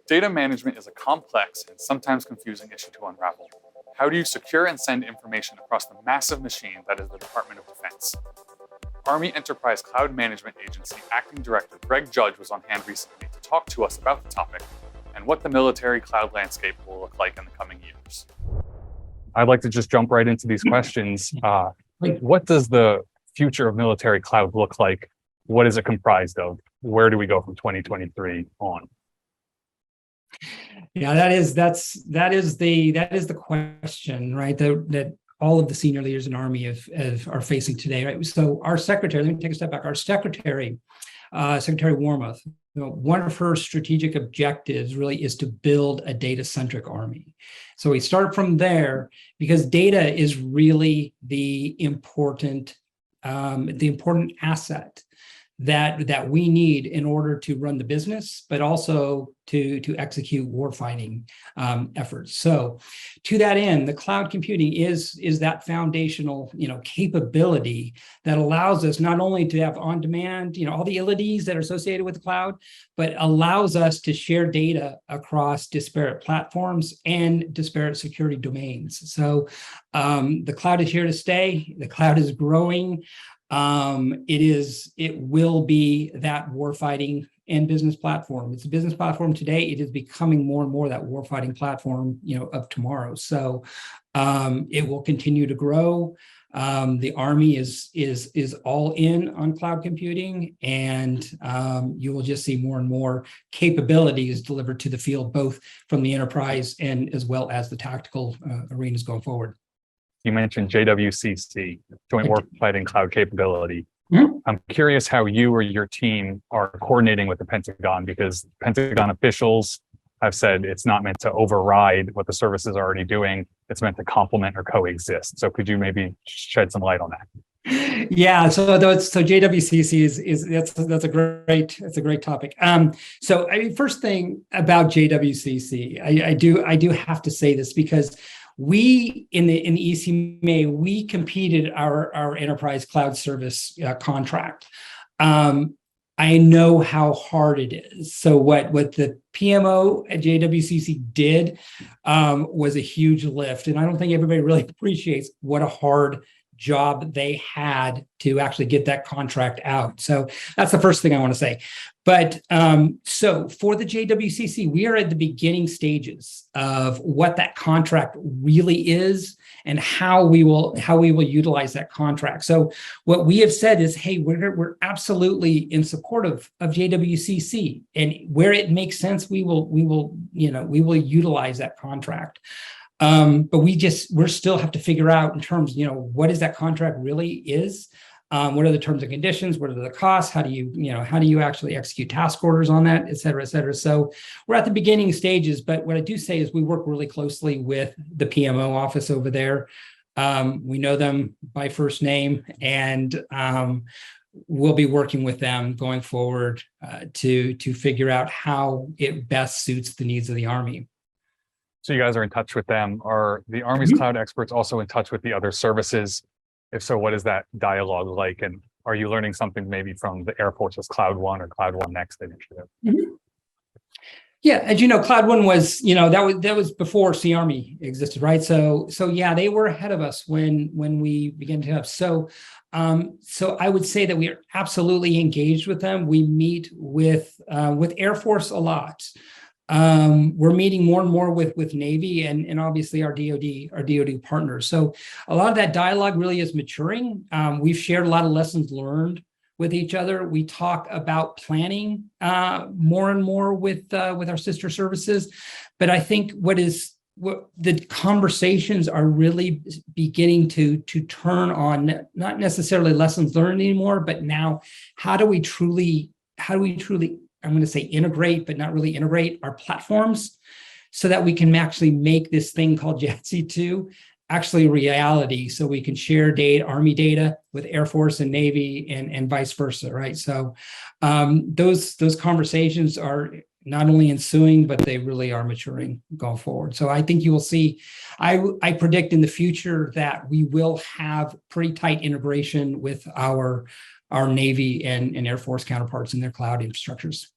Data management is a complex and sometimes confusing issue to unravel. How do you secure and send information across the massive machine that is the Department of Defense? Army Enterprise Cloud Management Agency Acting Director Greg Judge was on hand recently to talk to us about the topic and what the military cloud landscape will look like in the coming years. I'd like to just jump right into these questions. What does the future of military cloud look like? What is it comprised of? Where do we go from 2023 on? Yeah, that is the question, right? That all of the senior leaders in Army are facing today, right? So our secretary, let me take a step back. Our secretary, Secretary Wormuth, one of her strategic objectives really is to build a data-centric Army. So we start from there because data is really the important asset that we need in order to run the business, but also to execute warfighting efforts. So to that end, the cloud computing is that foundational capability that allows us not only to have on demand, all the abilities that are associated with the cloud, but allows us to share data across disparate platforms and disparate security domains. So the cloud is here to stay. The cloud is growing. It will be that warfighting and business platform. It's a business platform today. It is becoming more and more that warfighting platform, of tomorrow. So it will continue to grow. The Army is all in on cloud computing, and you will just see more and more capabilities delivered to the field, both from the enterprise and as well as the tactical arenas going forward. You mentioned JWCC, Joint Warfighting Cloud Capability. Mm-hmm. I'm curious how you or your team are coordinating with the Pentagon, because Pentagon officials have said it's not meant to override what the service is already doing. It's meant to complement or coexist. So could you maybe shed some light on that? Yeah, so JWCC that's a great topic. So first thing about JWCC, I do have to say this because we in the ECMA, we competed our enterprise cloud service contract. I know how hard it is. So what the PMO at JWCC did was a huge lift, and I don't think everybody really appreciates what a hard job they had to actually get that contract out. So that's the first thing I want to say. But so for the JWCC, we are at the beginning stages of what that contract really is and how we will utilize that contract. So what we have said is, hey, we're absolutely in support of JWCC, and where it makes sense, we will utilize that contract. But we still have to figure out in terms, what is that contract really is? What are the terms and conditions? What are the costs? How do you actually execute task orders on that, et cetera, et cetera. So we're at the beginning stages, but what I do say is we work really closely with the PMO office over there. We know them by first name, and we'll be working with them going forward to figure out how it best suits the needs of the Army. So you guys are in touch with them. Are the Army's cloud experts also in touch with the other services? If so, what is that dialogue like? And are you learning something maybe from the Air Force's Cloud One or Cloud One Next initiative? Mm-hmm. Yeah, as you know, Cloud One was, that was before Sea Army existed, right? So yeah, they were ahead of us when we began to have. So I would say that we are absolutely engaged with them. We meet with Air Force a lot. We're meeting more and more with Navy and obviously our DoD partners. So a lot of that dialogue really is maturing. We've shared a lot of lessons learned with each other. We talk about planning more and more with our sister services. But I think what the conversations are really beginning to turn on, not necessarily lessons learned anymore, but now how do we truly I'm going to say integrate, but not really integrate our platforms so that we can actually make this thing called JADC2 actually a reality, so we can share Army data with Air Force and Navy and vice versa, right? So those conversations are not only ensuing, but they really are maturing going forward. So I think you will see, I predict in the future that we will have pretty tight integration with our Navy and Air Force counterparts in their cloud infrastructures.